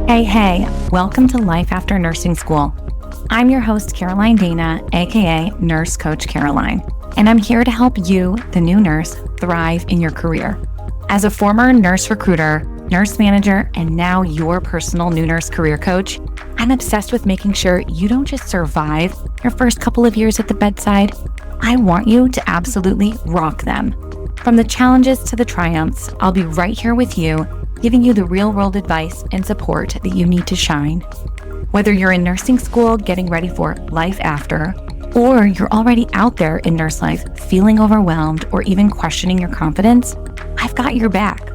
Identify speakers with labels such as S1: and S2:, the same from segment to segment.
S1: Hey, welcome to Life After Nursing School. I'm your host, Caroline Dana, aka Nurse Coach Caroline, and I'm here to help you, the new nurse, thrive in your career. As a former nurse recruiter, nurse manager, and now your personal new nurse career coach, I'm obsessed with making sure you don't just survive your first couple of years at the bedside. I want you to absolutely rock them. From the challenges to the triumphs, I'll be right here with you, giving you the real-world advice and support that you need to shine. Whether you're in nursing school getting ready for life after, or you're already out there in nurse life feeling overwhelmed or even questioning your confidence, I've got your back.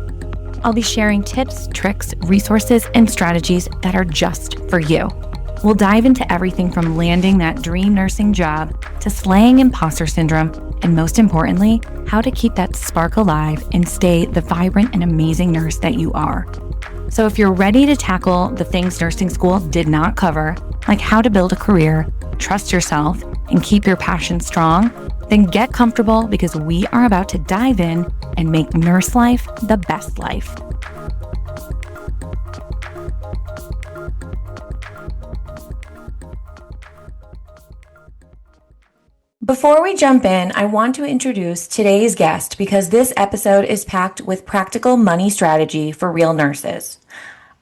S1: I'll be sharing tips, tricks, resources, and strategies that are just for you. We'll dive into everything from landing that dream nursing job to slaying imposter syndrome, and most importantly, how to keep that spark alive and stay the vibrant and amazing nurse that you are. So if you're ready to tackle the things nursing school did not cover, like how to build a career, trust yourself, and keep your passion strong, then get comfortable because we are about to dive in and make nurse life the best life. Before we jump in, I want to introduce today's guest because this episode is packed with practical money strategy for real nurses.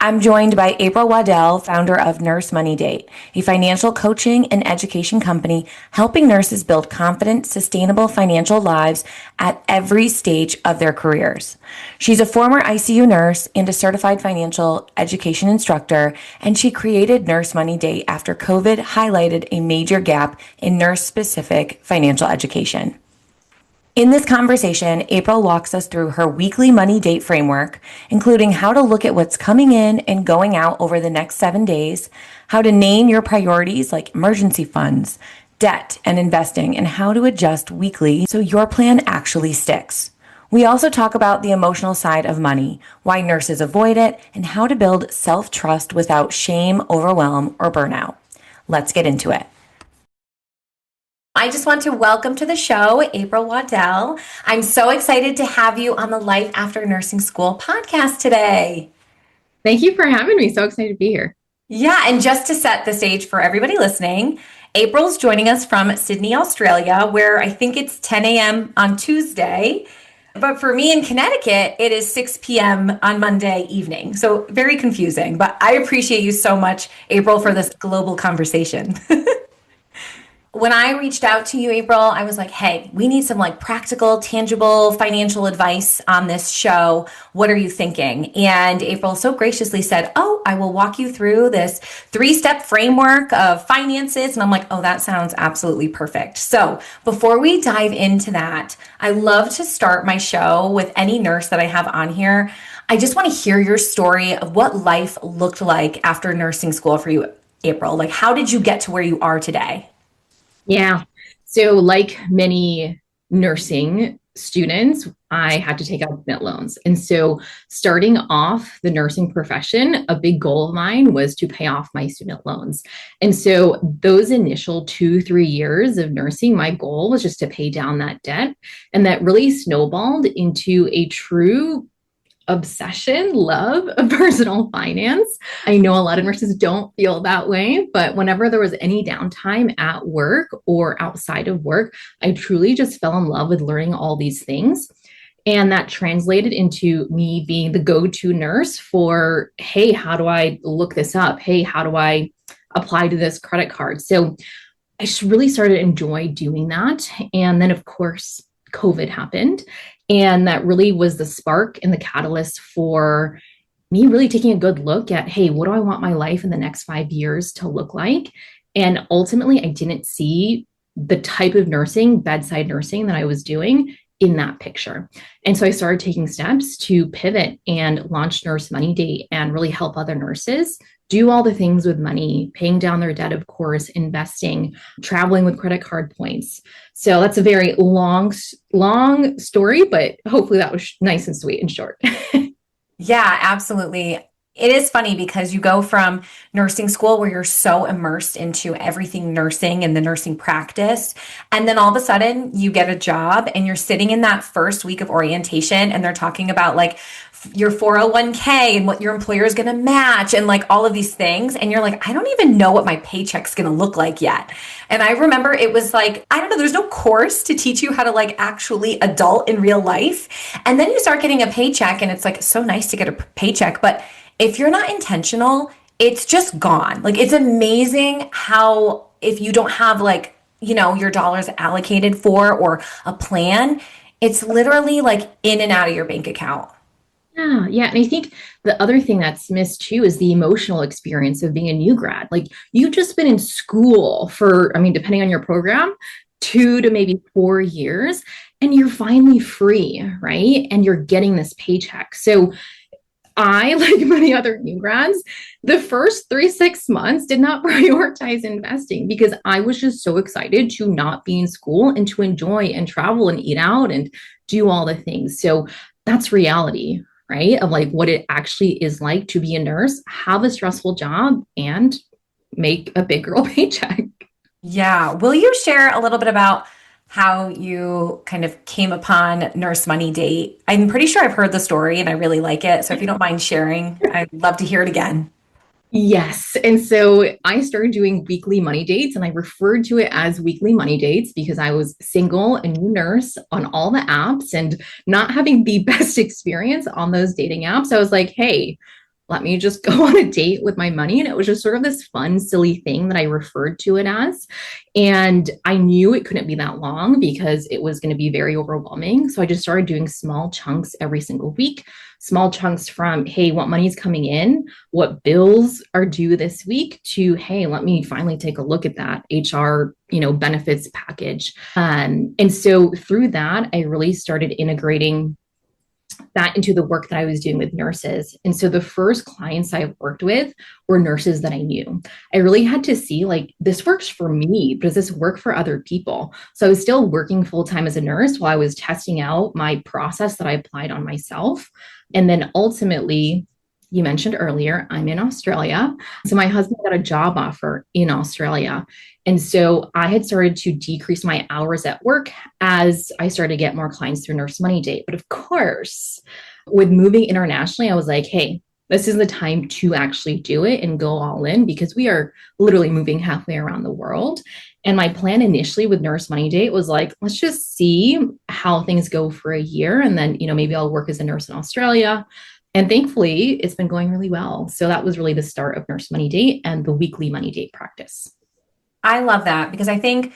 S1: I'm joined by April Waddell, founder of NurseMoneyDate, a financial coaching and education company helping nurses build confident, sustainable financial lives at every stage of their careers. She's a former ICU nurse and a certified financial education instructor, and she created NurseMoneyDate after COVID highlighted a major gap in nurse-specific financial education. In this conversation, April walks us through her weekly money date framework, including how to look at what's coming in and going out over the next 7 days, how to name your priorities like emergency funds, debt, and investing, and how to adjust weekly so your plan actually sticks. We also talk about the emotional side of money, why nurses avoid it, and how to build self-trust without shame, overwhelm, or burnout. Let's get into it. I just want to welcome to the show, April Waddell. I'm so excited to have you on the Life After Nursing School podcast today.
S2: Thank you for having me. So excited to be here.
S1: Yeah, and just to set the stage for everybody listening, April's joining us from Sydney, Australia, where I think it's 10 a.m. on Tuesday. But for me in Connecticut, it is 6 p.m. on Monday evening. So very confusing, but I appreciate you so much, April, for this global conversation. When I reached out to you, April, I was like, hey, we need some practical, tangible financial advice on this show. What are you thinking? And April so graciously said, I will walk you through this 3-step framework of finances. And I'm like, that sounds absolutely perfect. So before we dive into that, I love to start my show with any nurse that I have on here. I just want to hear your story of what life looked like after nursing school for you, April. How did you get to where you are today?
S2: Yeah. So like many nursing students, I had to take out student loans. And so starting off the nursing profession, a big goal of mine was to pay off my student loans. And so those initial 2-3 years of nursing, my goal was just to pay down that debt. And that really snowballed into a true obsession, love of personal finance. I know a lot of nurses don't feel that way, but whenever there was any downtime at work or outside of work, I truly just fell in love with learning all these things. And that translated into me being the go-to nurse for, hey, how do I look this up? Hey, how do I apply to this credit card? So I just really started to enjoy doing that. And then, of course, COVID happened. And that really was the spark and the catalyst for me really taking a good look at, hey, what do I want my life in the next 5 years to look like? And ultimately, I didn't see the type of nursing, bedside nursing that I was doing in that picture. And so I started taking steps to pivot and launch NurseMoneyDate and really help other nurses do all the things with money, paying down their debt, of course, investing, traveling with credit card points. So that's a very long story, but hopefully that was nice and sweet and short.
S1: Yeah, absolutely. It is funny because you go from nursing school where you're so immersed into everything nursing and the nursing practice. And then all of a sudden you get a job and you're sitting in that first week of orientation and they're talking about like your 401k and what your employer is going to match and like all of these things. And you're like, I don't even know what my paycheck's going to look like yet. And I remember it was like, I don't know, there's no course to teach you how to like actually adult in real life. And then you start getting a paycheck and it's like so nice to get a paycheck. But if you're not intentional, it's just gone. Like it's amazing how if you don't have like, your dollars allocated for or a plan, it's literally like in and out of your bank account.
S2: Yeah, yeah. And I think the other thing that's missed too is the emotional experience of being a new grad. Like you've just been in school for, I mean, depending on your program, 2 to maybe 4 years, and you're finally free, right? And you're getting this paycheck. So I, like many other new grads, the first 6 months did not prioritize investing because I was just so excited to not be in school and to enjoy and travel and eat out and do all the things. So that's reality, right? Of like what it actually is like to be a nurse, have a stressful job, and make a big girl paycheck.
S1: Yeah. Will you share a little bit about how you kind of came upon Nurse Money Date? I'm pretty sure I've heard the story and I really like it. So if you don't mind sharing, I'd love to hear it again.
S2: Yes. And so I started doing weekly money dates and I referred to it as weekly money dates because I was single, a new nurse on all the apps and not having the best experience on those dating apps. I was like, hey, let me just go on a date with my money. And it was just sort of this fun, silly thing that I referred to it as. And I knew it couldn't be that long because it was going to be very overwhelming. So I just started doing small chunks every single week, small chunks from, hey, what money is coming in? What bills are due this week? To, hey, let me finally take a look at that HR, benefits package. And so through that, I really started integrating that into the work that I was doing with nurses. And so the first clients I worked with were nurses that I knew. I really had to see like, this works for me. Does this work for other people? So I was still working full time as a nurse while I was testing out my process that I applied on myself. And then ultimately, you mentioned earlier, I'm in Australia. So my husband got a job offer in Australia. And so I had started to decrease my hours at work as I started to get more clients through Nurse Money Date. But of course, with moving internationally, I was like, hey, this is the time to actually do it and go all in because we are literally moving halfway around the world. And my plan initially with Nurse Money Date was like, let's just see how things go for a year. And then, maybe I'll work as a nurse in Australia. And thankfully, it's been going really well. So that was really the start of Nurse Money Date and the weekly money date practice.
S1: I love that because I think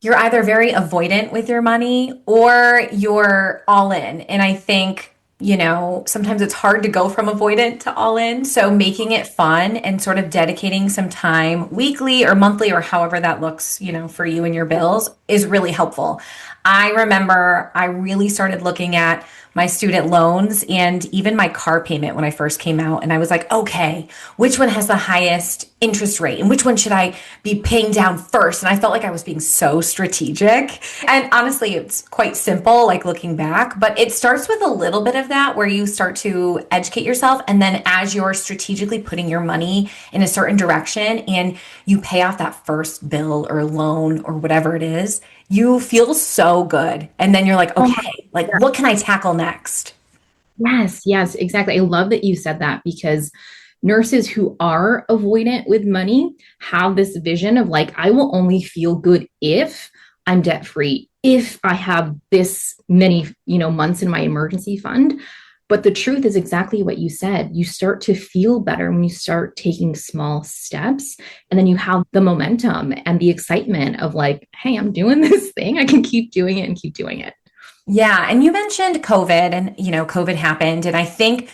S1: you're either very avoidant with your money or you're all in. And I think, sometimes it's hard to go from avoidant to all in. So making it fun and sort of dedicating some time weekly or monthly or however that looks, for you and your bills is really helpful. I remember I really started looking at my student loans and even my car payment when I first came out. And I was like, okay, which one has the highest interest rate and which one should I be paying down first? And I felt like I was being so strategic. And honestly, it's quite simple, like looking back, but it starts with a little bit of that where you start to educate yourself. And then as you're strategically putting your money in a certain direction and you pay off that first bill or loan or whatever it is, you feel so good. And then you're like, okay, like what can I tackle next?
S2: Yes, exactly. I love that you said that because nurses who are avoidant with money have this vision of like, I will only feel good if I'm debt free, if I have this many, months in my emergency fund. But the truth is exactly what you said. You start to feel better when you start taking small steps, and then you have the momentum and the excitement of like, hey, I'm doing this thing. I can keep doing it and keep doing it.
S1: Yeah. And you mentioned COVID and, COVID happened. And I think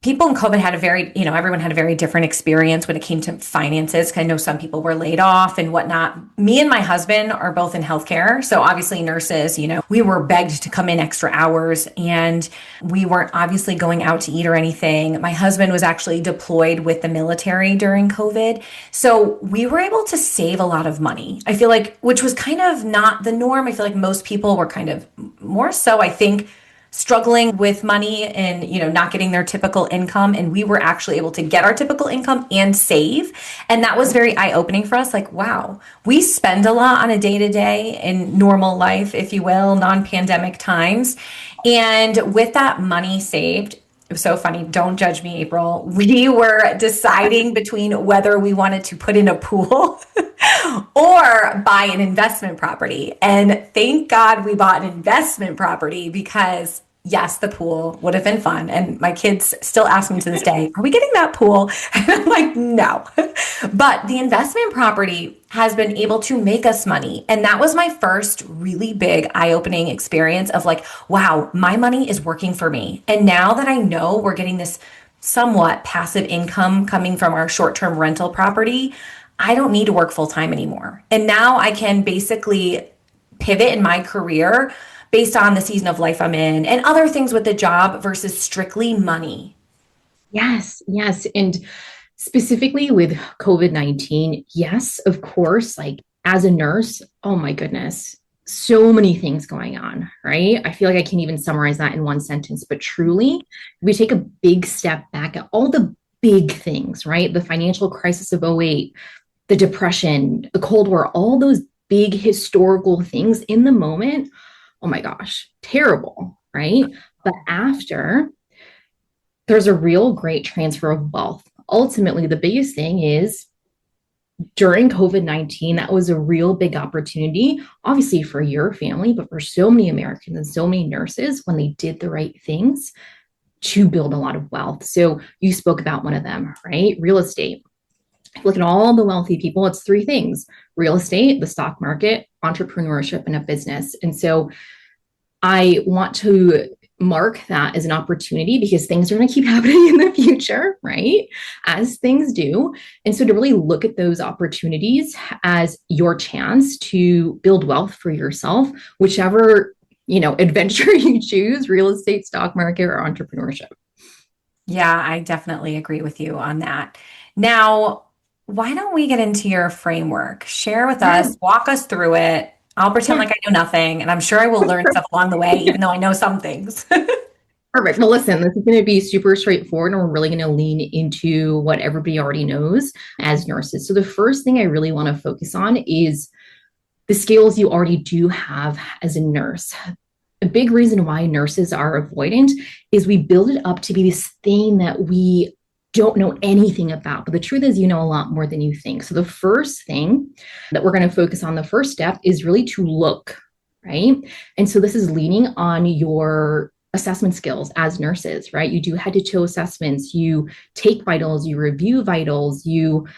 S1: people in COVID had everyone had a very different experience when it came to finances. I know some people were laid off and whatnot. Me and my husband are both in healthcare. So obviously nurses, we were begged to come in extra hours and we weren't obviously going out to eat or anything. My husband was actually deployed with the military during COVID. So we were able to save a lot of money. I feel like, which was kind of not the norm. I feel like most people were kind of more so, I think, struggling with money and, not getting their typical income. And we were actually able to get our typical income and save. And that was very eye-opening for us. Like, wow, we spend a lot on a day-to-day in normal life, if you will, non-pandemic times. And with that money saved, it was so funny. Don't judge me, April. We were deciding between whether we wanted to put in a pool or buy an investment property. And thank God we bought an investment property because yes, the pool would have been fun. And my kids still ask me to this day, are we getting that pool? And I'm like, no. But the investment property has been able to make us money. And that was my first really big eye-opening experience of like, wow, my money is working for me. And now that I know we're getting this somewhat passive income coming from our short-term rental property, I don't need to work full-time anymore. And now I can basically pivot in my career based on the season of life I'm in and other things with the job versus strictly money.
S2: Yes, yes. And specifically with COVID-19, yes, of course, like as a nurse, oh my goodness, so many things going on, right? I feel like I can't even summarize that in one sentence, but truly, if we take a big step back at all the big things, right? The financial crisis of '08, the depression, the Cold War, all those big historical things in the moment, oh my gosh, terrible, right? But after, there's a real great transfer of wealth. Ultimately, the biggest thing is during COVID-19, that was a real big opportunity, obviously for your family, but for so many Americans and so many nurses when they did the right things to build a lot of wealth. So you spoke about one of them, right? Real estate. Look at all the wealthy people. It's three things: real estate, the stock market, entrepreneurship, and a business. And so I want to mark that as an opportunity because things are going to keep happening in the future, right? As things do. And so to really look at those opportunities as your chance to build wealth for yourself, whichever, adventure you choose, real estate, stock market, or entrepreneurship.
S1: Yeah, I definitely agree with you on that. Now, why don't we get into your framework? Share with us, walk us through it. I'll pretend like I know nothing, and I'm sure I will learn stuff along the way, even though I know some things.
S2: Perfect. Well, listen, this is going to be super straightforward, and we're really going to lean into what everybody already knows as nurses. So the first thing I really want to focus on is the skills you already do have as a nurse. A big reason why nurses are avoidant is we build it up to be this thing that we don't know anything about. But the truth is, you know a lot more than you think. So the first thing that we're going to focus on, the first step, is really to look, right? And so this is leaning on your assessment skills as nurses, right? You do head to toe assessments, you take vitals, you review vitals, you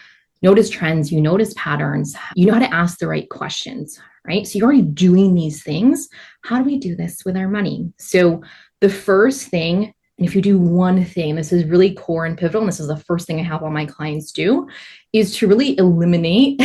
S2: notice trends, you notice patterns, you know how to ask the right questions, right? So you're already doing these things. How do we do this with our money? So the first thing, and if you do one thing, this is really core and pivotal, and this is the first thing I have all my clients do, is to really eliminate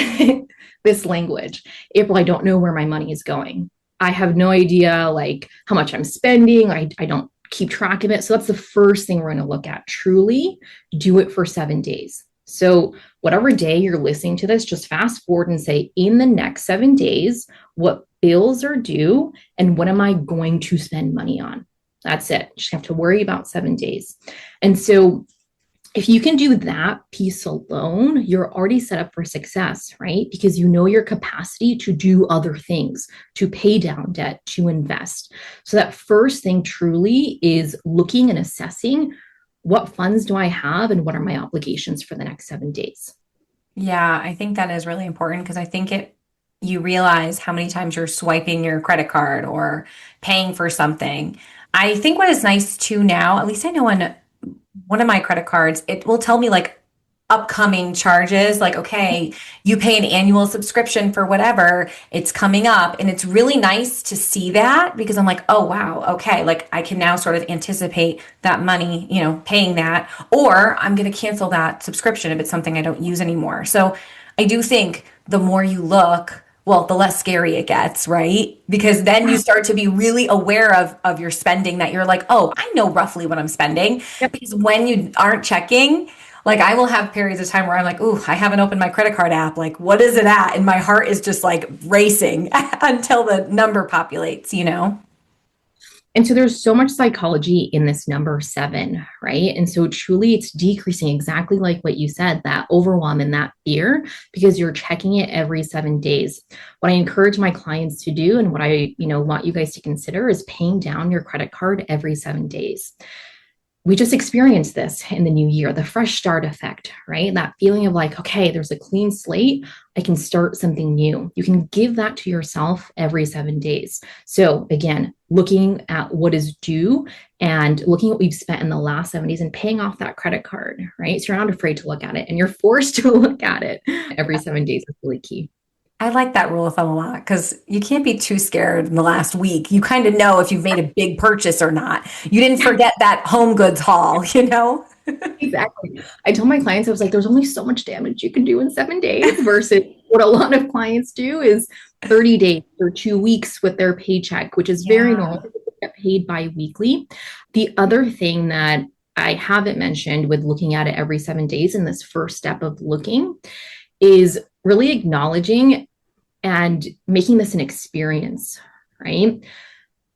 S2: this language. April, I don't know where my money is going. I have no idea like how much I'm spending. I don't keep track of it. So that's the first thing we're going to look at. Truly do it for 7 days. So whatever day you're listening to this, just fast forward and say, in the next 7 days, what bills are due and what am I going to spend money on? That's it. You just have to worry about 7 days. And so if you can do that piece alone, you're already set up for success, right? Because you know your capacity to do other things, to pay down debt, to invest. So that first thing truly is looking and assessing, what funds do I have and what are my obligations for the next 7 days?
S1: Yeah, I think that is really important because I think you realize how many times you're swiping your credit card or paying for something. I think what is nice too now, at least I know on one of my credit cards, it will tell me like upcoming charges, like, okay, you pay an annual subscription for whatever, it's coming up. And it's really nice to see that because I'm like, oh, wow, okay, like I can now sort of anticipate that money, paying that, or I'm going to cancel that subscription if it's something I don't use anymore. So I do think the more you look, well, the less scary it gets, right? Because then you start to be really aware of your spending, that you're like, oh, I know roughly what I'm spending. Yep. Because when you aren't checking, like I will have periods of time where I'm like, ooh, I haven't opened my credit card app. Like, what is it at? And my heart is just like racing until the number populates,
S2: And so there's so much psychology in this number 7, right? And so truly it's decreasing exactly like what you said, that overwhelm and that fear, because you're checking it every 7 days. What I encourage my clients to do and what I, want you guys to consider is paying down your credit card every 7 days. We just experienced this in the new year, the fresh start effect, right? That feeling of like, okay, there's a clean slate. I can start something new. You can give that to yourself every 7 days. So again, looking at what is due and looking at what we've spent in the last 7 days and paying off that credit card, right? So you're not afraid to look at it and you're forced to look at it every 7 days is really key.
S3: I like that rule of thumb a lot because you can't be too scared in the last week. You kind of know if you've made a big purchase or not. You didn't forget that home goods haul,
S2: Exactly. I told my clients, I was like, there's only so much damage you can do in 7 days versus what a lot of clients do is 30 days or 2 weeks with their paycheck, which is very normal. They get paid bi-weekly. The other thing that I haven't mentioned with looking at it every 7 days in this first step of looking is really acknowledging and making this an experience, right?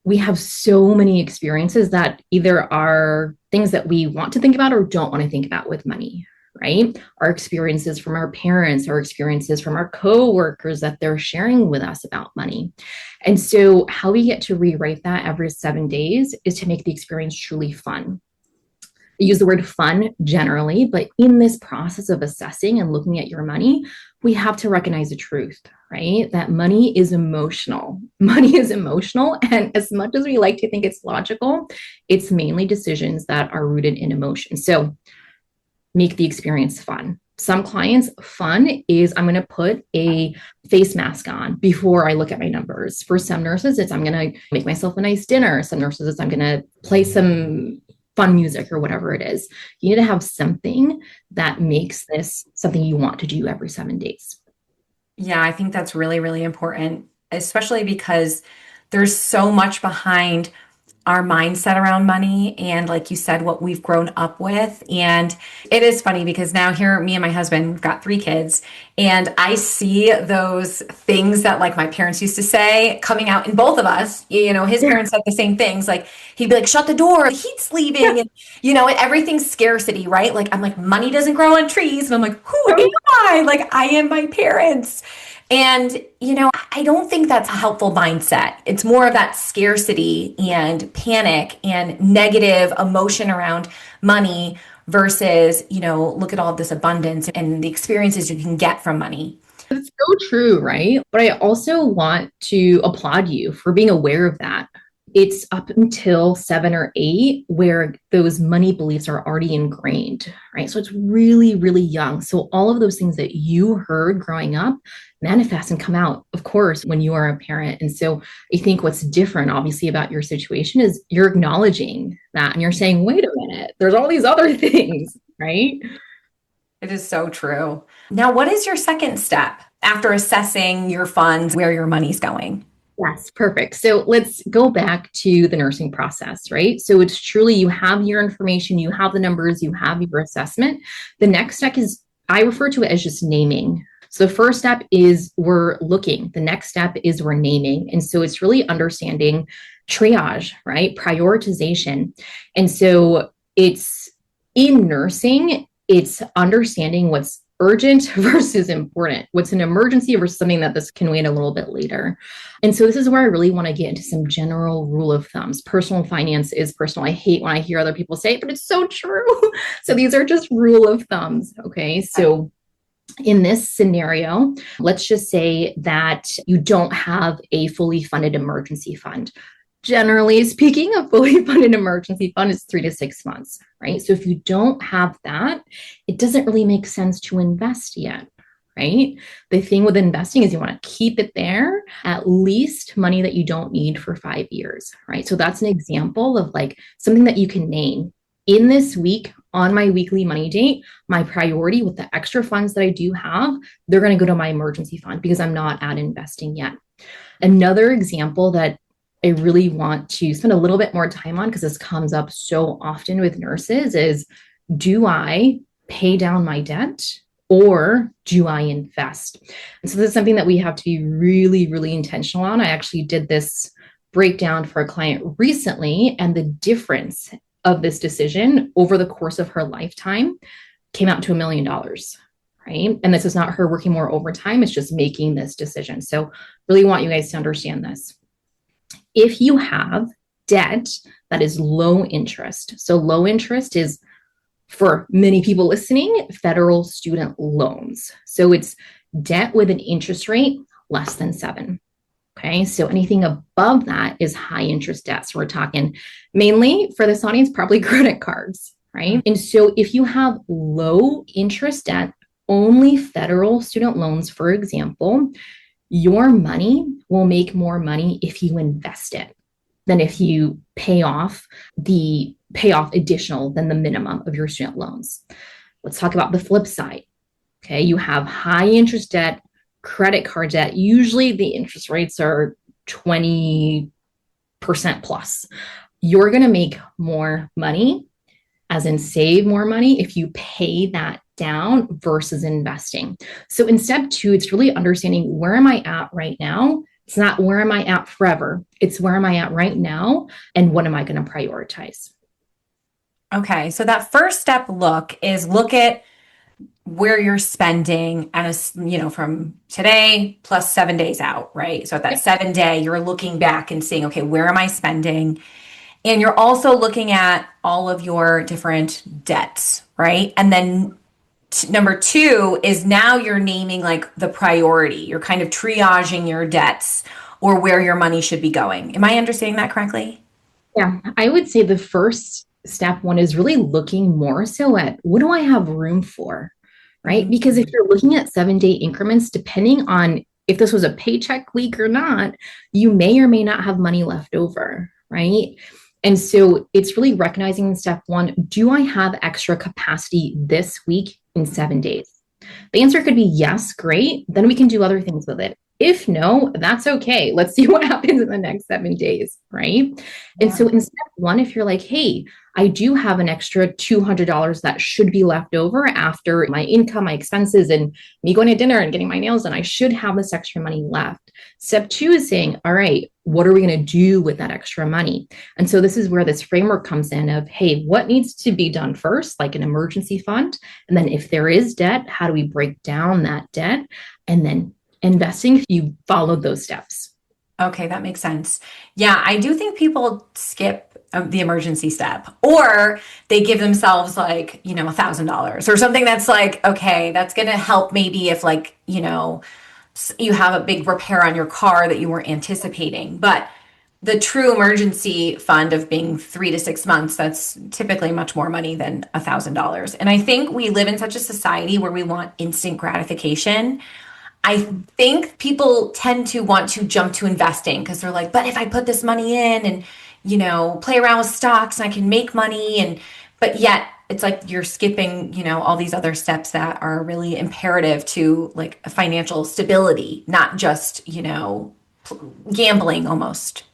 S2: We have so many experiences that either are things that we want to think about or don't want to think about with money, right? Our experiences from our parents, our experiences from our coworkers that they're sharing with us about money. And so how we get to rewrite that every 7 days is to make the experience truly fun. I use the word fun generally, but in this process of assessing and looking at your money, we have to recognize the truth, right? That money is emotional. Money is emotional. And as much as we like to think it's logical, it's mainly decisions that are rooted in emotion. So make the experience fun. Some clients, fun is I'm going to put a face mask on before I look at my numbers. For some nurses, it's I'm going to make myself a nice dinner. Some nurses, it's I'm going to play some fun music or whatever it is. You need to have something that makes this something you want to do every 7 days.
S3: Yeah, I think that's really, really important, especially because there's so much behind our mindset around money and, like you said, what we've grown up with. And it is funny because now here, me and my husband, we've got 3 kids, and I see those things that like my parents used to say coming out in both of us. His parents said the same things. Like he'd be like, shut the door, the heat's leaving. And, everything's scarcity, right? Like, I'm like, money doesn't grow on trees. And I'm like, who am I? Like, I am my parents. And, I don't think that's a helpful mindset. It's more of that scarcity and panic and negative emotion around money versus, look at all of this abundance and the experiences you can get from money.
S2: It's so true, right? But I also want to applaud you for being aware of that. It's up until 7 or 8 where those money beliefs are already ingrained, right? So it's really, really young. So all of those things that you heard growing up manifest and come out, of course, when you are a parent. And so I think what's different, obviously, about your situation is you're acknowledging that and you're saying, wait a minute, there's all these other things, right?
S3: It is so true. Now, what is your second step after assessing your funds, where your money's going?
S2: Yes, perfect. So let's go back to the nursing process, right? So it's truly, you have your information, you have the numbers, you have your assessment. The next step is, I refer to it as just naming. So the first step is we're looking. The next step is we're naming. And so it's really understanding triage, right? Prioritization. And so it's in nursing, it's understanding what's urgent versus important, what's an emergency versus something that this can wait a little bit later. And so this is where I really want to get into some general rule of thumbs. Personal finance is personal. I hate when I hear other people say it, but it's so true. So these are just rule of thumbs. Okay. So in this scenario, let's just say that you don't have a fully funded emergency fund. Generally speaking, a fully funded emergency fund is 3 to 6 months, right? So if you don't have that, it doesn't really make sense to invest yet, right? The thing with investing is you want to keep it there, at least money that you don't need for 5 years, right? So that's an example of like something that you can name. In this week, on my weekly money date, my priority with the extra funds that I do have, they're going to go to my emergency fund because I'm not at investing yet. Another example that I really want to spend a little bit more time on, because this comes up so often with nurses, is do I pay down my debt or do I invest? And so this is something that we have to be really, really intentional on. I actually did this breakdown for a client recently, and the difference of this decision over the course of her lifetime came out to $1 million, right? And this is not her working more overtime, it's just making this decision. So really want you guys to understand this. If you have debt that is low interest, so low interest is, for many people listening, federal student loans. So it's debt with an interest rate less than 7. Okay, so anything above that is high interest debt. So we're talking mainly for this audience, probably credit cards, right? And so if you have low interest debt, only federal student loans, for example, your money will make more money if you invest it than if you pay off additional than the minimum of your student loans. Let's talk about the flip side. Okay, you have high interest debt, credit card debt. Usually the interest rates are 20% plus. You're going to make more money, as in save more money, if you pay that down versus investing. So in step 2, it's really understanding, where am I at right now? It's not where am I at forever. It's where am I at right now? And what am I going to prioritize?
S3: Okay. So that first step look at where you're spending and, from today plus 7 days out, right? So at that 7 day, you're looking back and seeing, okay, where am I spending? And you're also looking at all of your different debts, right? And then number 2 is now you're naming like the priority. You're kind of triaging your debts or where your money should be going. Am I understanding that correctly?
S2: Yeah, I would say the first step 1 is really looking more so at, what do I have room for, right? Because if you're looking at 7-day increments, depending on if this was a paycheck week or not, you may or may not have money left over, right? And so it's really recognizing in step 1, do I have extra capacity this week in 7 days? The answer could be yes, great. Then we can do other things with it. If no, that's okay. Let's see what happens in the next 7 days, right? Yeah. And so in step 1, if you're like, hey, I do have an extra $200 that should be left over after my income, my expenses, and me going to dinner and getting my nails done, I should have this extra money left. Step 2 is saying, all right, what are we going to do with that extra money? And so this is where this framework comes in of, hey, what needs to be done first, like an emergency fund? And then if there is debt, how do we break down that debt? And then investing, if you followed those steps.
S3: Okay, that makes sense. Yeah, I do think people skip the emergency step, or they give themselves like, $1,000 or something that's like, okay, that's going to help maybe if like, you have a big repair on your car that you weren't anticipating. But the true emergency fund of being 3 to 6 months, that's typically much more money than $1,000. And I think we live in such a society where we want instant gratification. I think people tend to want to jump to investing because they're like, but if I put this money in and, play around with stocks and I can make money, but yet it's like you're skipping, all these other steps that are really imperative to like financial stability, not just, gambling almost.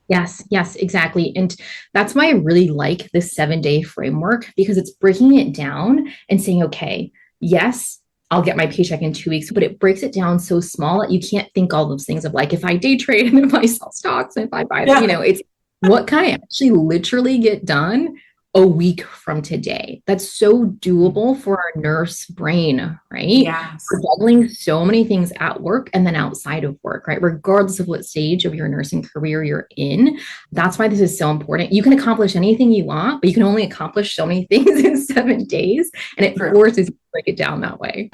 S2: Yes, exactly. And that's why I really like this 7-day framework, because it's breaking it down and saying, okay, yes, I'll get my paycheck in 2 weeks, but it breaks it down so small that you can't think all those things of like, if I day trade and if I sell stocks and if I buy them, it's what can I actually literally get done a week from today? That's so doable for our nurse brain, right?
S3: Yes.
S2: We're juggling so many things at work and then outside of work, right? Regardless of what stage of your nursing career you're in. That's why this is so important. You can accomplish anything you want, but you can only accomplish so many things in 7 days. And it forces you to break it down that way.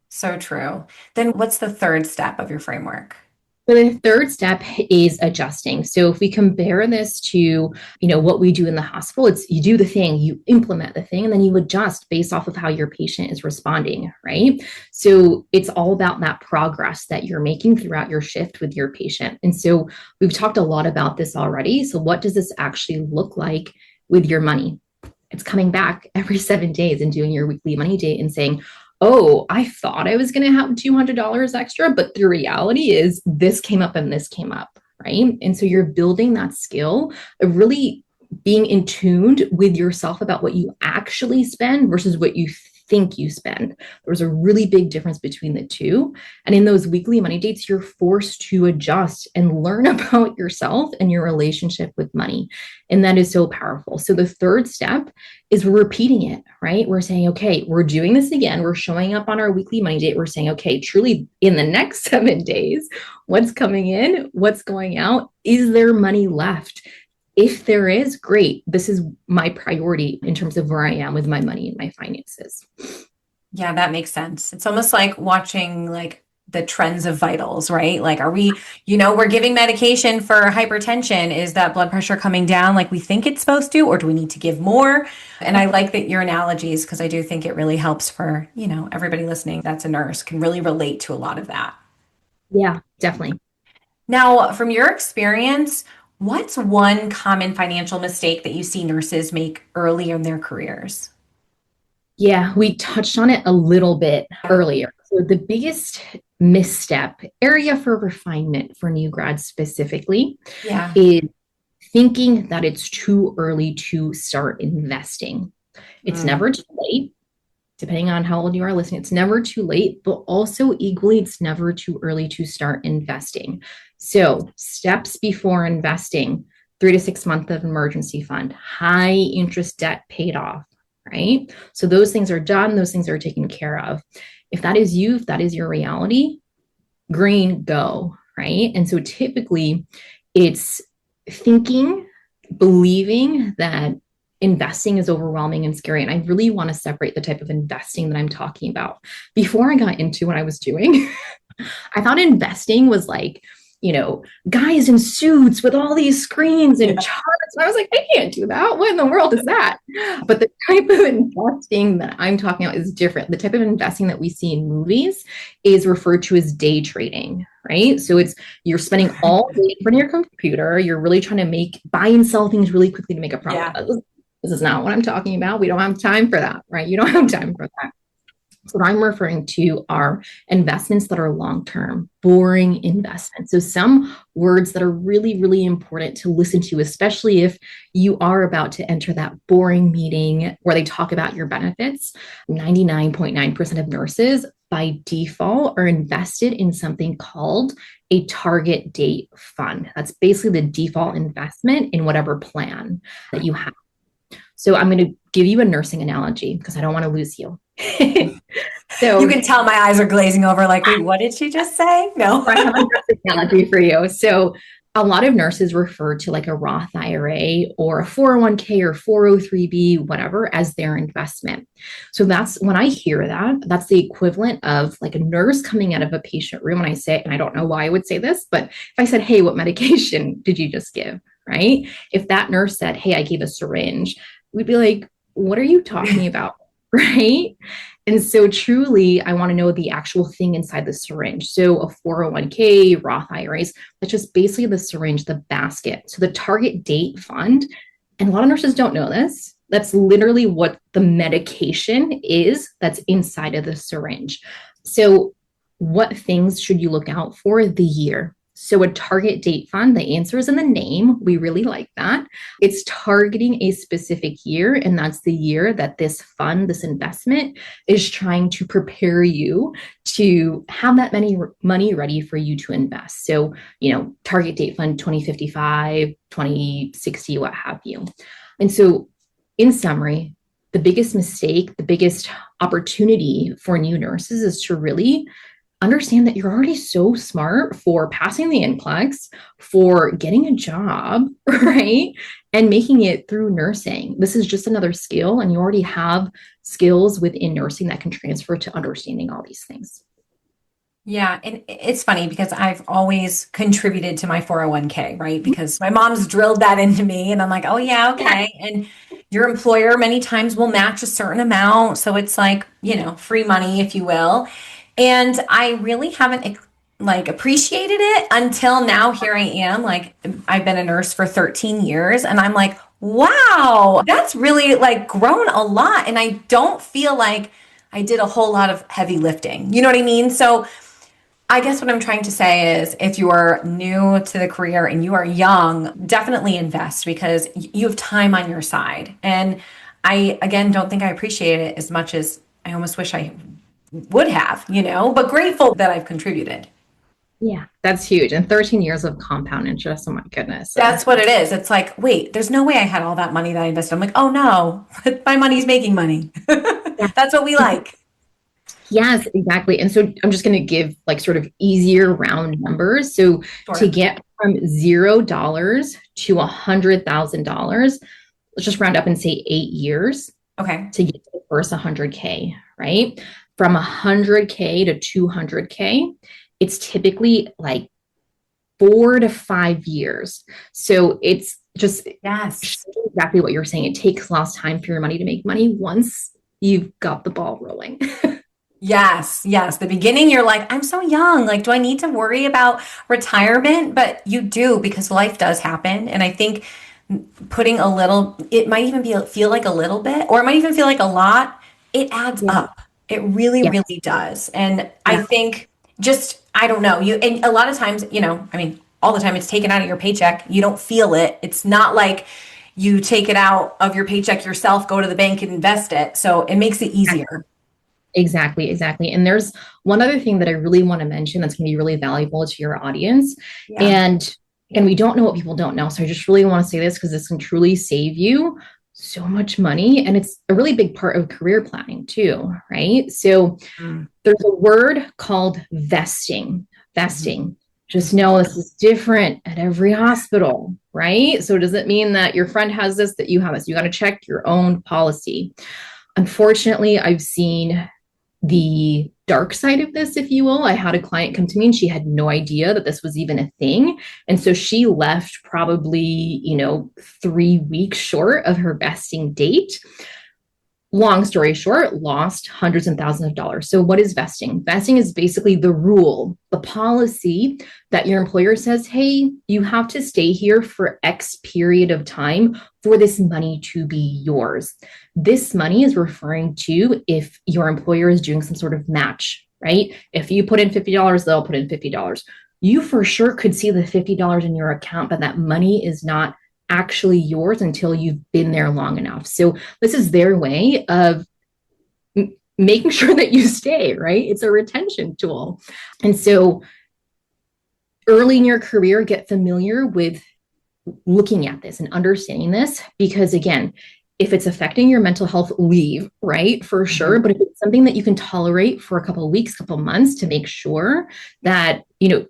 S3: So true. Then what's the third step of your framework?
S2: So the third step is adjusting. So if we compare this to, what we do in the hospital, it's you do the thing, you implement the thing, and then you adjust based off of how your patient is responding, right? So it's all about that progress that you're making throughout your shift with your patient. And so we've talked a lot about this already. So what does this actually look like with your money? It's coming back every 7 days and doing your weekly money date and saying, oh, I thought I was going to have $200 extra, but the reality is this came up and this came up, right? And so you're building that skill of really being in tune with yourself about what you actually spend versus what you think you spend. There's a really big difference between the two. And in those weekly money dates, you're forced to adjust and learn about yourself and your relationship with money. And that is so powerful. So the third step is we're repeating it, right? We're saying, okay, we're doing this again. We're showing up on our weekly money date. We're saying, okay, truly in the next 7 days, what's coming in, what's going out? Is there money left? If there is, great. This is my priority in terms of where I am with my money and my finances.
S3: Yeah, that makes sense. It's almost like watching like the trends of vitals, right? Like, are we, we're giving medication for hypertension. Is that blood pressure coming down like we think it's supposed to, or do we need to give more? And I like that your analogies, because I do think it really helps for, everybody listening that's a nurse can really relate to a lot of that.
S2: Yeah, definitely.
S3: Now, from your experience, what's one common financial mistake that you see nurses make early in their careers?
S2: Yeah, we touched on it a little bit earlier. So the biggest misstep, area for refinement for new grads specifically, is thinking that it's too early to start investing. It's never too late. Depending on how old you are listening, it's never too late, but also equally, it's never too early to start investing. So steps before investing, 3 to 6 months of emergency fund, high interest debt paid off, right? So those things are done. Those things are taken care of. If that is you, if that is your reality, green, go, right? And so typically it's thinking, believing that investing is overwhelming and scary. And I really want to separate the type of investing that I'm talking about. Before I got into what I was doing, I thought investing was like, guys in suits with all these screens and charts. And I was like, I can't do that. What in the world is that? But the type of investing that I'm talking about is different. The type of investing that we see in movies is referred to as day trading, right? So you're spending all day in front of your computer. You're really trying to buy and sell things really quickly to make a profit. Yeah. This is not what I'm talking about. We don't have time for that, right? You don't have time for that. So what I'm referring to are investments that are long-term, boring investments. So some words that are really, really important to listen to, especially if you are about to enter that boring meeting where they talk about your benefits. 99.9% of nurses by default are invested in something called a target date fund. That's basically the default investment in whatever plan that you have. So I'm going to give you a nursing analogy because I don't want to lose you.
S3: So you can tell my eyes are glazing over like, wait, what did she just say? No.
S2: I have a nursing analogy for you. So a lot of nurses refer to like a Roth IRA or a 401k or 403b, whatever, as their investment. So that's when I hear that, that's the equivalent of like a nurse coming out of a patient room. And I say, and I don't know why I would say this, but if I said, hey, what medication did you just give? Right? If that nurse said, hey, I gave a syringe, we'd be like, what are you talking about? Right? And so truly, I want to know the actual thing inside the syringe. So a 401k, Roth IRAs, that's just basically the syringe, the basket. So the target date fund, and a lot of nurses don't know this, that's literally what the medication is that's inside of the syringe. So what things should you look out for? The year. So a target date fund, the answer is in the name. We really like that. It's targeting a specific year, and that's the year that this fund, this investment is trying to prepare you to have that money ready for you to invest. So, target date fund 2055, 2060, what have you. And so in summary, the biggest mistake, the biggest opportunity for new nurses is to really understand that you're already so smart for passing the NCLEX, for getting a job, right? And making it through nursing. This is just another skill, and you already have skills within nursing that can transfer to understanding all these things.
S3: Yeah. And it's funny because I've always contributed to my 401k, right? Because my mom's drilled that into me and I'm like, oh yeah, okay. And your employer many times will match a certain amount. So it's like, free money, if you will. And I really haven't appreciated it until now. Here I am, I've been a nurse for 13 years and I'm like, wow, that's really grown a lot. And I don't feel like I did a whole lot of heavy lifting. You know what I mean? So I guess what I'm trying to say is if you are new to the career and you are young, definitely invest because you have time on your side. And I, again, don't think I appreciate it as much as I almost wish I would have, but grateful that I've contributed.
S2: Yeah, that's huge. And 13 years of compound interest. Oh my goodness.
S3: That's what it is. It's like, wait, there's no way I had all that money that I invested. I'm like, oh no, my money's making money.
S2: Yeah.
S3: That's what we like.
S2: Yes, exactly. And so I'm just going to give like sort of easier round numbers. So
S3: Sure.
S2: to get from $0 to $100,000, let's just round up and say 8 years.
S3: Okay.
S2: To get to the first 100K, right? From 100K to 200K, it's typically like 4 to 5 years. So it's just exactly what you're saying. It takes less time for your money to make money once you've got the ball rolling.
S3: Yes. The beginning, you're like, I'm so young. Like, do I need to worry about retirement? But you do, because life does happen. And I think putting a little, it might even feel like a little bit, or it might even feel like a lot. It adds up. It really, really does. And I think I don't know, and a lot of times, all the time it's taken out of your paycheck. You don't feel it. It's not like you take it out of your paycheck yourself, go to the bank and invest it. So it makes it easier.
S2: Exactly. And there's one other thing that I really want to mention that's going to be really valuable to your audience. Yeah. And we don't know what people don't know. So I just really want to say this because this can truly save you so much money. And it's a really big part of career planning too, right? So there's a word called vesting. Just know this is different at every hospital, right? So does it mean that your friend has this, that you have this? You got to check your own policy. Unfortunately, I've seen the dark side of this, if you will. I had a client come to me and she had no idea that this was even a thing. And so she left probably, 3 weeks short of her vesting date. Long story short, lost hundreds and thousands of dollars. So what is vesting? Vesting is basically the rule, the policy that your employer says, hey, you have to stay here for X period of time for this money to be yours. This money is referring to if your employer is doing some sort of match, right? If you put in $50, they'll put in $50. You for sure could see the $50 in your account, but that money is not actually yours until you've been there long enough. So this is their way of making sure that you stay, right? It's a retention tool. And so early in your career, get familiar with looking at this and understanding this, because again, if it's affecting your mental health, leave, right? For sure. But if it's something that you can tolerate for a couple of weeks, couple of months to make sure that,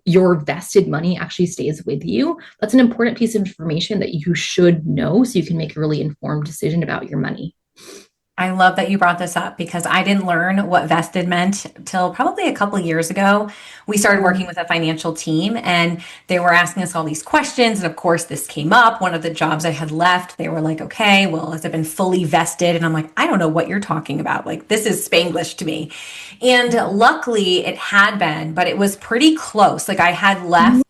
S2: your vested money actually stays with you, that's an important piece of information that you should know so you can make a really informed decision about your money.
S3: I love that you brought this up because I didn't learn what vested meant till probably a couple of years ago. We started working with a financial team and they were asking us all these questions. And of course, this came up. One of the jobs I had left, they were like, okay, well, has it been fully vested? And I'm like, I don't know what you're talking about. Like, this is Spanglish to me. And luckily it had been, but it was pretty close. Like I had left,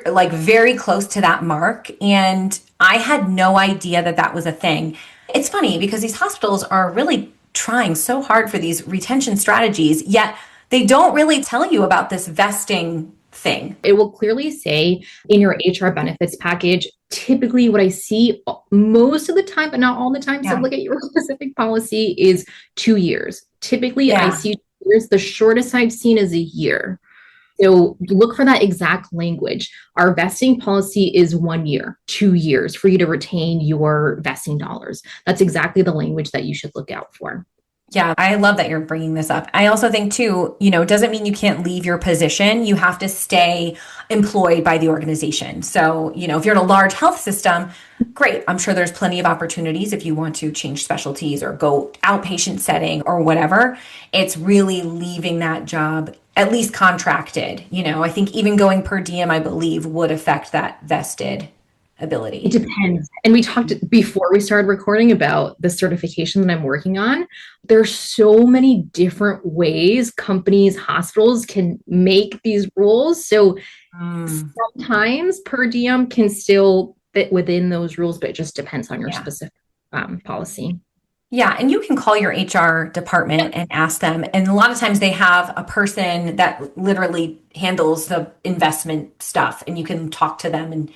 S3: like very close to that mark. And I had no idea that that was a thing. It's funny because these hospitals are really trying so hard for these retention strategies, yet they don't really tell you about this vesting thing.
S2: It will clearly say in your HR benefits package, typically what I see most of the time, but not all the time, so look at your specific policy, is 2 years. Typically, I see 2 years. The shortest I've seen is a year. So look for that exact language. Our vesting policy is 1 year, 2 years for you to retain your vesting dollars. That's exactly the language that you should look out for.
S3: Yeah, I love that you're bringing this up. I also think too, it doesn't mean you can't leave your position. You have to stay employed by the organization. So, if you're in a large health system, great. I'm sure there's plenty of opportunities if you want to change specialties or go outpatient setting or whatever. It's really leaving that job at least contracted. I think even going per diem, I believe, would affect that vested ability.
S2: It depends. And we talked before we started recording about the certification that I'm working on. There's so many different ways companies, hospitals can make these rules. So sometimes per diem can still fit within those rules, but it just depends on your specific policy.
S3: Yeah. And you can call your HR department and ask them. And a lot of times they have a person that literally handles the investment stuff and you can talk to them and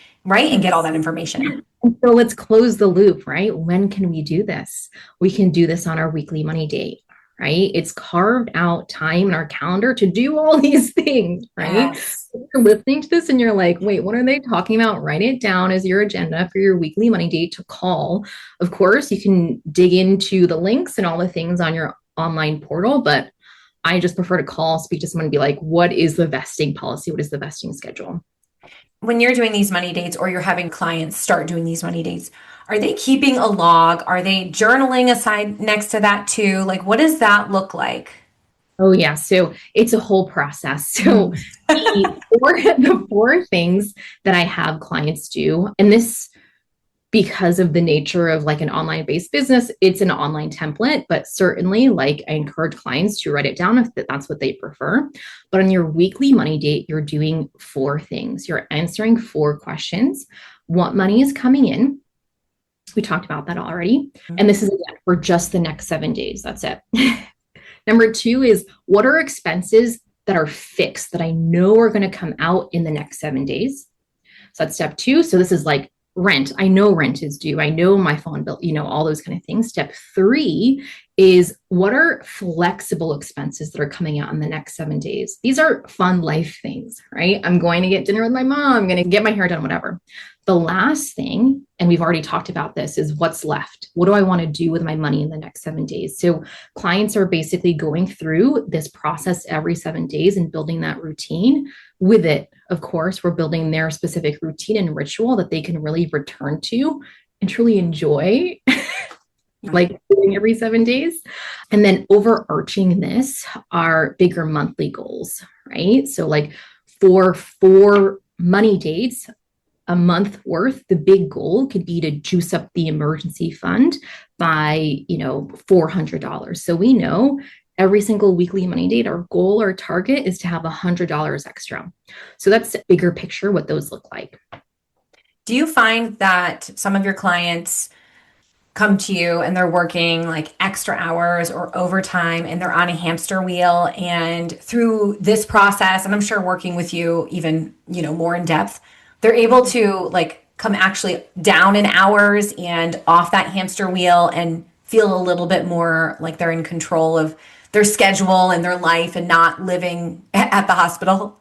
S3: get all that information.
S2: And so let's close the loop, right? When can we do this? We can do this on our weekly money date, right? It's carved out time in our calendar to do all these things, right?
S3: Yes.
S2: If you're listening to this and you're like, wait, what are they talking about? Write it down as your agenda for your weekly money date to call. Of course, you can dig into the links and all the things on your online portal, but I just prefer to call, speak to someone and be like, what is the vesting policy? What is the vesting schedule?
S3: When you're doing these money dates or you're having clients start doing these money dates, are they keeping a log? Are they journaling aside next to that too? Like, what does that look like?
S2: Oh yeah. So it's a whole process. So the four things that I have clients do, and this, because of the nature of like an online based business, it's an online template, but certainly like I encourage clients to write it down if that's what they prefer. But on your weekly money date, you're doing four things. You're answering four questions. What money is coming in? We talked about that already. And this is again for just the next 7 days. That's it. Number two is, what are expenses that are fixed that I know are going to come out in the next 7 days? So that's step two. So this is like rent. I know rent is due. I know my phone bill, all those kind of things. Step three is, what are flexible expenses that are coming out in the next 7 days? These are fun life things, right? I'm going to get dinner with my mom. I'm going to get my hair done, whatever. The last thing, and we've already talked about this, is what's left. What do I want to do with my money in the next 7 days? So clients are basically going through this process every 7 days and building that routine. With it, of course, we're building their specific routine and ritual that they can really return to and truly enjoy, like doing every 7 days. And then overarching this are bigger monthly goals, right? So like for 4 money dates, a month worth, the big goal could be to juice up the emergency fund by, $400. So we know every single weekly money date, our goal or target is to have $100 extra. So that's the bigger picture, what those look like.
S3: Do you find that some of your clients come to you and they're working like extra hours or overtime and they're on a hamster wheel, and through this process, and I'm sure working with you even, more in depth, they're able to like come actually down in hours and off that hamster wheel and feel a little bit more like they're in control of their schedule and their life and not living at the hospital?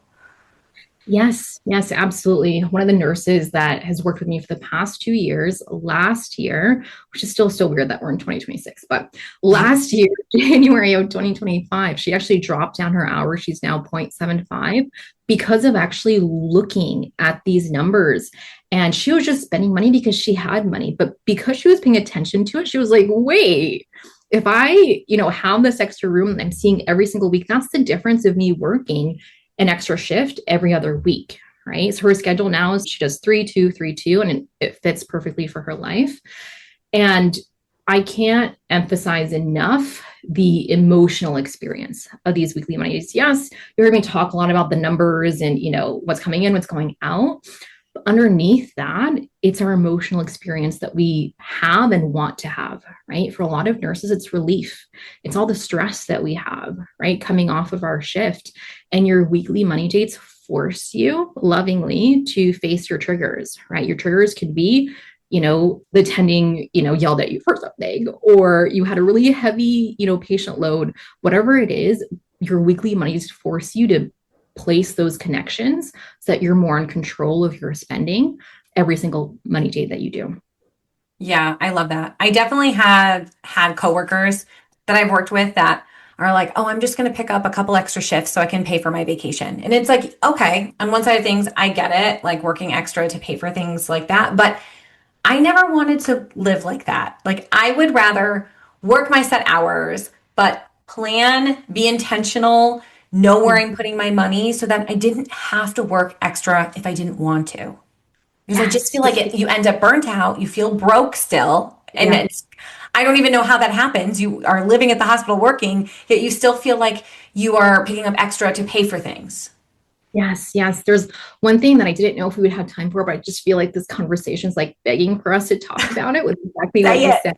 S2: Yes, absolutely. One of the nurses that has worked with me for the past 2 years, last year, which is still so weird that we're in 2026, but last year, January of 2025, she actually dropped down her hours. She's now 0.75 because of actually looking at these numbers. And she was just spending money because she had money, but because she was paying attention to it, she was like, wait, if I, have this extra room that I'm seeing every single week, that's the difference of me working an extra shift every other week, right? So her schedule now is she does 3-2, 3-2, and it fits perfectly for her life. And I can't emphasize enough the emotional experience of these weekly money dates. Yes, you heard me talk a lot about the numbers and, what's coming in, what's going out. But underneath that, it's our emotional experience that we have and want to have, right? For a lot of nurses, it's relief. It's all the stress that we have, right? Coming off of our shift. And your weekly money dates force you lovingly to face your triggers, right? Your triggers could be, the attending, yelled at you for something, or you had a really heavy, patient load, whatever it is, your weekly money dates force you to place those connections so that you're more in control of your spending every single money date that you do.
S3: Yeah, I love that. I definitely have had coworkers that I've worked with that are like, oh, I'm just going to pick up a couple extra shifts so I can pay for my vacation. And it's like, okay, on one side of things, I get it, like working extra to pay for things like that. But I never wanted to live like that. Like I would rather work my set hours, but plan, be intentional, know where I'm putting my money so that I didn't have to work extra if I didn't want to. Because I just feel like you end up burnt out, you feel broke still. And I don't even know how that happens. You are living at the hospital working, yet you still feel like you are picking up extra to pay for things.
S2: Yes. There's one thing that I didn't know if we would have time for, but I just feel like this conversation is like begging for us to talk about it with exactly what you said.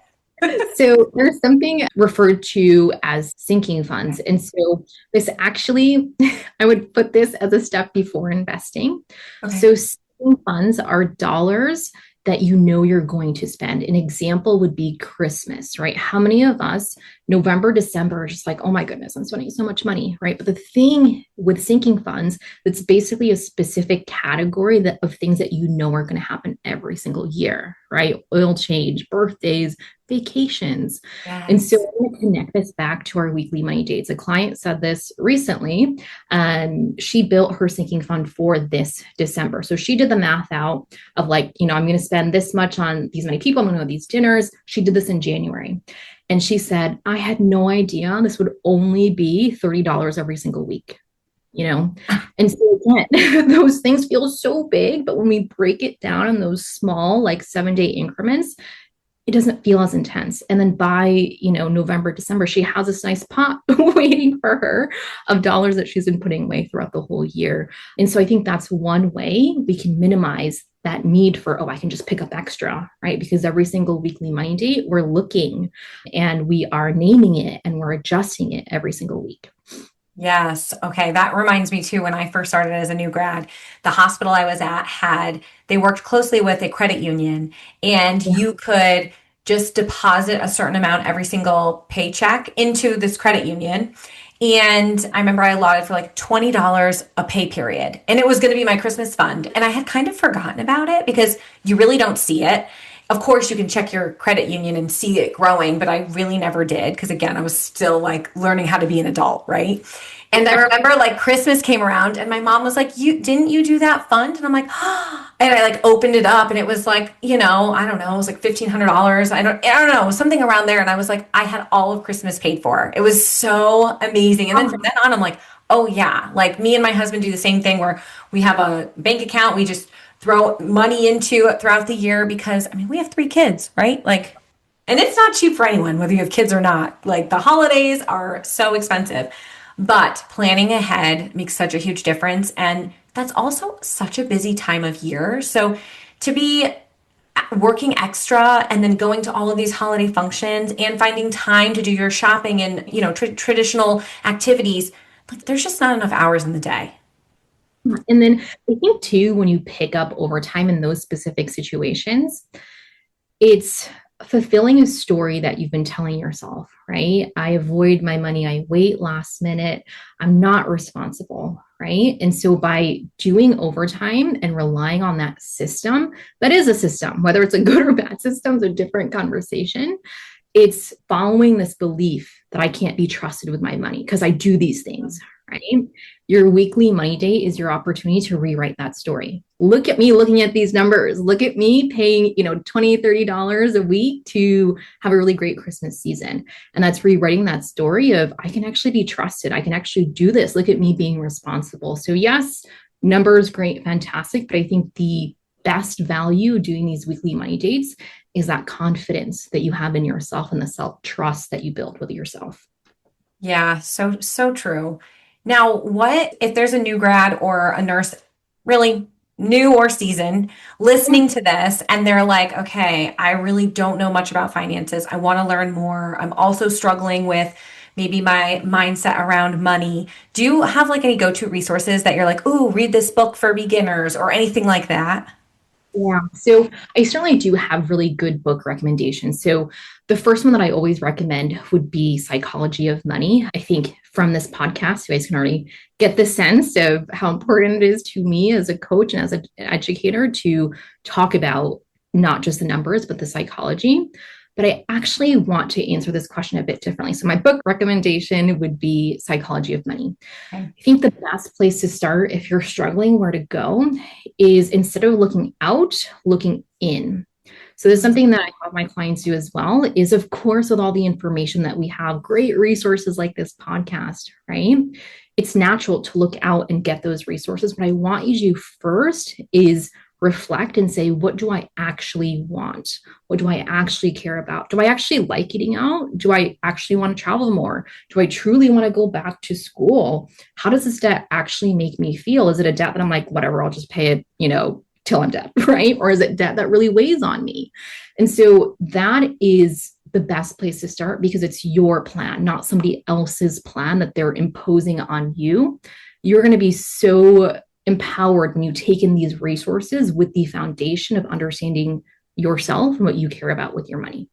S2: So there's something referred to as sinking funds. And so this actually, I would put this as a step before investing. Okay. So sinking funds are dollars that you're going to spend. An example would be Christmas, right? How many of us November, December is just like, oh my goodness, I'm spending so much money, right? But the thing with sinking funds, that's basically a specific category of things that you know are going to happen every single year, right? Oil change, birthdays, vacations. And so
S3: Yes.
S2: I'm going to connect this back to our weekly money dates. A client said this recently, and she built her sinking fund for this December. So she did the math out of like, I'm going to spend this much on these many people. I'm going to go to these dinners. She did this in January. And she said, I had no idea this would only be $30 every single week. And so again, those things feel so big, but when we break it down in those small, like 7-day increments, it doesn't feel as intense. And then by, November, December, she has this nice pot waiting for her of dollars that she's been putting away throughout the whole year. And so I think that's one way we can minimize that need for, I can just pick up extra, right? Because every single weekly money date, we're looking and we are naming it and we're adjusting it every single week.
S3: Yes. Okay. That reminds me too, when I first started as a new grad, the hospital I was at they worked closely with a credit union, and you could just deposit a certain amount every single paycheck into this credit union. And I remember I allotted for like $20 a pay period, and it was going to be my Christmas fund. And I had kind of forgotten about it because you really don't see it. Of course, you can check your credit union and see it growing, but I really never did because, again, I was still like learning how to be an adult, right? And I remember like Christmas came around and my mom was like, didn't you do that fund? And I'm like, oh, and I like opened it up and it was like, I don't know, it was like $1,500. I don't know, something around there. And I was like, I had all of Christmas paid for. It was so amazing. And then from then on, I'm like, oh yeah, like me and my husband do the same thing where we have a bank account. We just throw money into it throughout the year because we have 3 kids, right? Like, and it's not cheap for anyone, whether you have kids or not. Like the holidays are so expensive, but planning ahead makes such a huge difference. And that's also such a busy time of year. So to be working extra and then going to all of these holiday functions and finding time to do your shopping and, traditional activities, like there's just not enough hours in the day.
S2: And then I think too, when you pick up overtime in those specific situations, it's fulfilling a story that you've been telling yourself, right? I avoid my money. I wait last minute. I'm not responsible, right? And so by doing overtime and relying on that system, that is a system, whether it's a good or bad system, is a different conversation. It's following this belief that I can't be trusted with my money because I do these things, right? Your weekly money date is your opportunity to rewrite that story. Look at me looking at these numbers. Look at me paying, $20, $30 a week to have a really great Christmas season. And that's rewriting that story of I can actually be trusted. I can actually do this. Look at me being responsible. So yes, numbers, great, fantastic. But I think the best value doing these weekly money dates is that confidence that you have in yourself and the self-trust that you build with yourself.
S3: Yeah, so true. Now, what if there's a new grad or a nurse, really new or seasoned, listening to this and they're like, okay, I really don't know much about finances. I want to learn more. I'm also struggling with maybe my mindset around money. Do you have like any go-to resources that you're like, ooh, read this book for beginners or anything like that?
S2: Yeah, so I certainly do have really good book recommendations. So the first one that I always recommend would be Psychology of Money. I think from this podcast, you guys can already get the sense of how important it is to me as a coach and as an educator to talk about not just the numbers, but the psychology. But I actually want to answer this question a bit differently. So my book recommendation would be Psychology of Money. Okay. I think the best place to start if you're struggling where to go is instead of looking out, looking in. So there's something that I have my clients do as well is, of course, with all the information that we have, great resources like this podcast, right? It's natural to look out and get those resources. What I want you to do first is reflect and say, what do I actually want? What do I actually care about? Do I actually like eating out? Do I actually want to travel more? Do I truly want to go back to school? How does this debt actually make me feel? Is it a debt that I'm like, whatever, I'll just pay it, till I'm dead, right? Or is it debt that really weighs on me? And so that is the best place to start because it's your plan, not somebody else's plan that they're imposing on you. You're going to be so empowered when you take in these resources with the foundation of understanding yourself and what you care about with your money.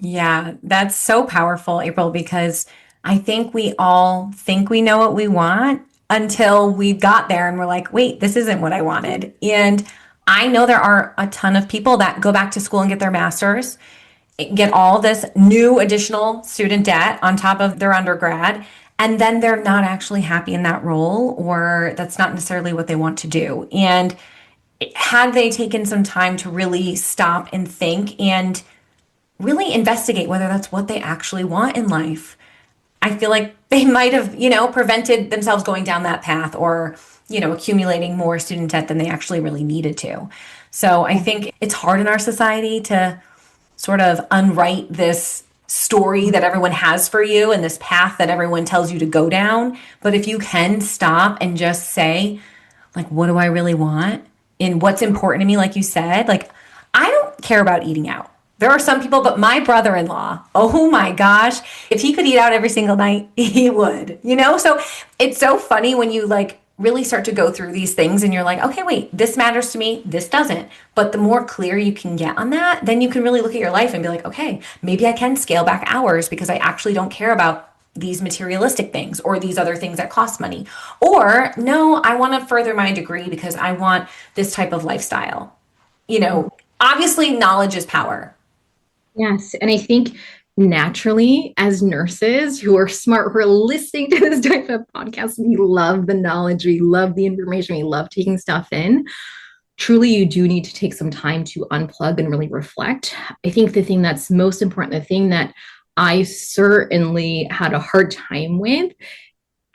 S3: Yeah, that's so powerful, April, because I think we all think we know what we want until we got there and we're like, wait, this isn't what I wanted. And I know there are a ton of people that go back to school and get their master's, get all this new additional student debt on top of their undergrad, and then they're not actually happy in that role, or that's not necessarily what they want to do. And had they taken some time to really stop and think and really investigate whether that's what they actually want in life, I feel like they might have, prevented themselves going down that path, or, accumulating more student debt than they actually really needed to. So I think it's hard in our society to sort of unwrite this story that everyone has for you and this path that everyone tells you to go down. But if you can stop and just say, like, what do I really want? And what's important to me, like you said, like, I don't care about eating out. There are some people, but my brother-in-law, oh my gosh, if he could eat out every single night, he would, So it's so funny when you like really start to go through these things and you're like, okay, wait, this matters to me, this doesn't. But the more clear you can get on that, then you can really look at your life and be like, okay, maybe I can scale back hours because I actually don't care about these materialistic things or these other things that cost money. Or no, I want to further my degree because I want this type of lifestyle. Obviously knowledge is power.
S2: Yes. And I think naturally, as nurses who are smart, who are listening to this type of podcast, we love the knowledge, we love the information, we love taking stuff in. Truly, you do need to take some time to unplug and really reflect. I think the thing that's most important, the thing that I certainly had a hard time with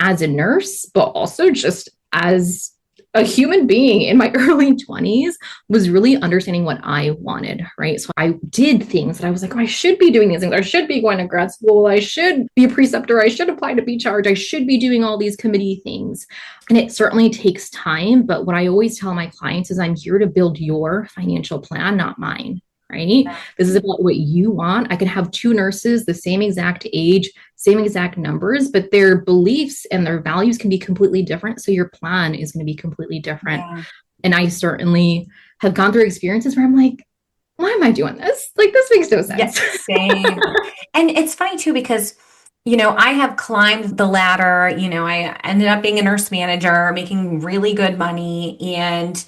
S2: as a nurse, but also just as a human being in my early 20s, was really understanding what I wanted, right? So I did things that I was like, oh, I should be doing these things. I should be going to grad school. I should be a preceptor. I should apply to be charged. I should be doing all these committee things. And it certainly takes time. But what I always tell my clients is I'm here to build your financial plan, not mine. Right? This is about what you want. I could have two nurses, the same exact age, same exact numbers, but their beliefs and their values can be completely different. So your plan is going to be completely different. Yeah. And I certainly have gone through experiences where I'm like, why am I doing this? Like, this makes no sense.
S3: Yes, same. And it's funny too, because I have climbed the ladder. I ended up being a nurse manager, making really good money, and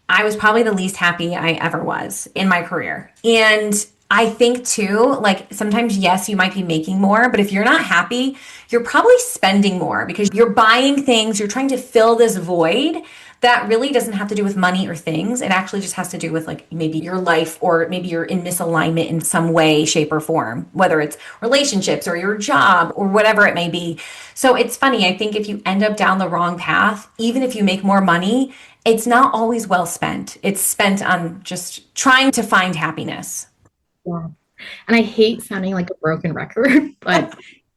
S3: I was probably the least happy I ever was in my career. And I think too, like sometimes, yes, you might be making more, but if you're not happy, you're probably spending more because you're buying things, you're trying to fill this void that really doesn't have to do with money or things. It actually just has to do with like maybe your life, or maybe you're in misalignment in some way, shape, or form, whether it's relationships or your job or whatever it may be. So it's funny. I think if you end up down the wrong path, even if you make more money, it's not always well spent. It's spent on just trying to find happiness.
S2: Yeah. And I hate sounding like a broken record, but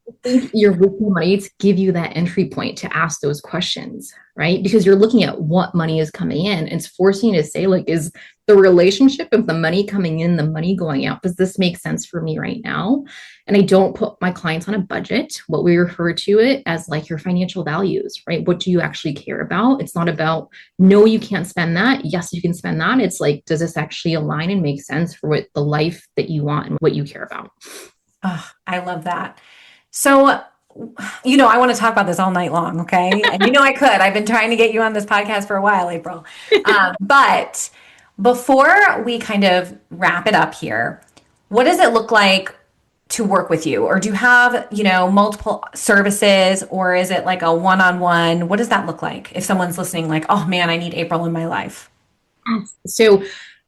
S2: I think you're making money to give you that entry point to ask those questions, right? Because you're looking at what money is coming in. And it's forcing you to say, like, is the relationship of the money coming in, the money going out, does this make sense for me right now? And I don't put my clients on a budget. What we refer to it as like your financial values, right? What do you actually care about? It's not about, no, you can't spend that. Yes, you can spend that. It's like, does this actually align and make sense for what the life that you want and what you care about?
S3: Oh, I love that. So, I want to talk about this all night long, okay? And I could. I've been trying to get you on this podcast for a while, April. But before we kind of wrap it up here, what does it look like to work with you? Or do you have, multiple services, or is it like a one-on-one? What does that look like if someone's listening like, oh man, I need April in my life?
S2: So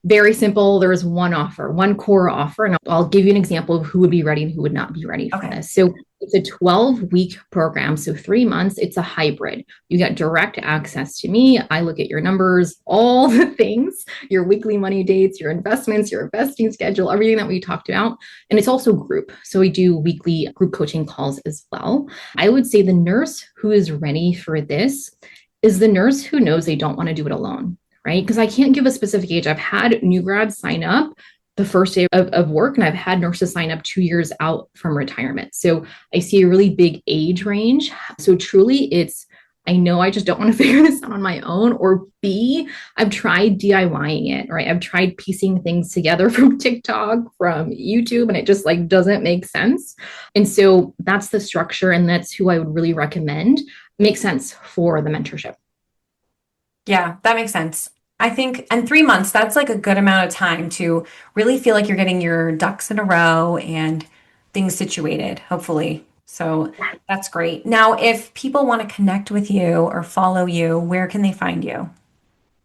S2: very simple. There is one offer, one core offer. And I'll give you an example of who would be ready and who would not be ready for this. So it's a 12-week program. So 3 months, it's a hybrid. You get direct access to me. I look at your numbers, all the things, your weekly money dates, your investments, your investing schedule, everything that we talked about. And it's also group. So we do weekly group coaching calls as well. I would say the nurse who is ready for this is the nurse who knows they don't want to do it alone. Right? Because I can't give a specific age. I've had new grads sign up the first day of work, and I've had nurses sign up 2 years out from retirement. So I see a really big age range. So truly I know I just don't want to figure this out on my own. Or B, I've tried DIYing it, right? I've tried piecing things together from TikTok, from YouTube, and it just like doesn't make sense. And so that's the structure, and that's who I would really recommend. Makes sense for the mentorship.
S3: Yeah, that makes sense. I think, and 3 months, that's like a good amount of time to really feel like you're getting your ducks in a row and things situated, hopefully. So that's great. Now, if people want to connect with you or follow you, where can they find you?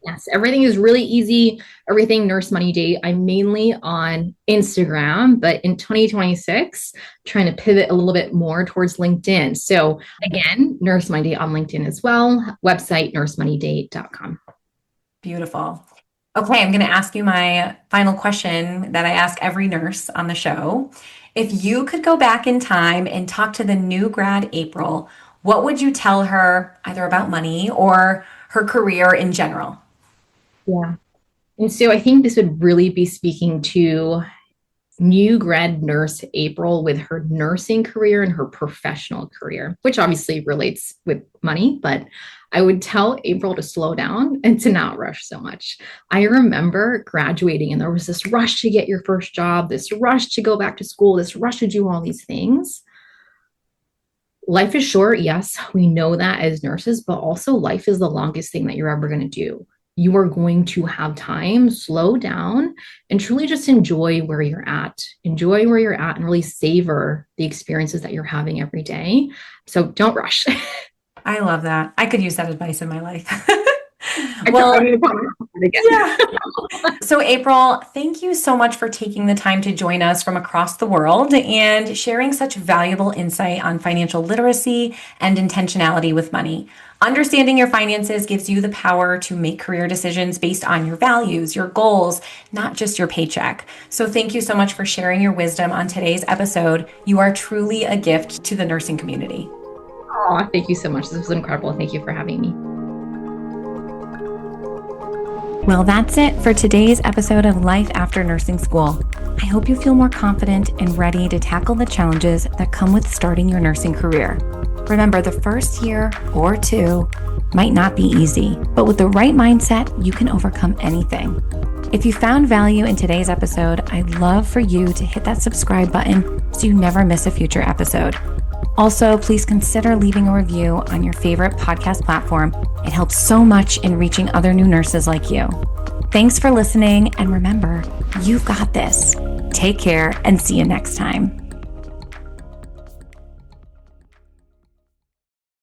S2: Yes, everything is really easy. Everything Nurse Money Date. I'm mainly on Instagram, but in 2026, trying to pivot a little bit more towards LinkedIn. So again, Nurse Money Date on LinkedIn as well. Website, nursemoneydate.com.
S3: Beautiful. Okay, I'm going to ask you my final question that I ask every nurse on the show. If you could go back in time and talk to the new grad April, what would you tell her either about money or her career in general?
S2: Yeah. And so I think this would really be speaking to new grad nurse April with her nursing career and her professional career, which obviously relates with money, but I would tell April to slow down and to not rush so much. I remember graduating and there was this rush to get your first job, this rush to go back to school, this rush to do all these things. Life is short. Yes, we know that as nurses, but also life is the longest thing that you're ever going to do. You are going to have time, slow down, and truly just enjoy where you're at. Enjoy where you're at and really savor the experiences that you're having every day. So don't rush.
S3: I love that. I could use that advice in my life.
S2: Well,
S3: yeah. So April, thank you so much for taking the time to join us from across the world and sharing such valuable insight on financial literacy and intentionality with money. Understanding your finances gives you the power to make career decisions based on your values, your goals, not just your paycheck. So thank you so much for sharing your wisdom on today's episode. You are truly a gift to the nursing community.
S2: Oh, thank you so much. This was incredible. Thank you for having me.
S1: Well, that's it for today's episode of Life After Nursing School. I hope you feel more confident and ready to tackle the challenges that come with starting your nursing career. Remember, the first year or two might not be easy, but with the right mindset, you can overcome anything. If you found value in today's episode, I'd love for you to hit that subscribe button so you never miss a future episode. Also, please consider leaving a review on your favorite podcast platform. It helps so much in reaching other new nurses like you. Thanks for listening, and remember, you've got this. Take care and see you next time.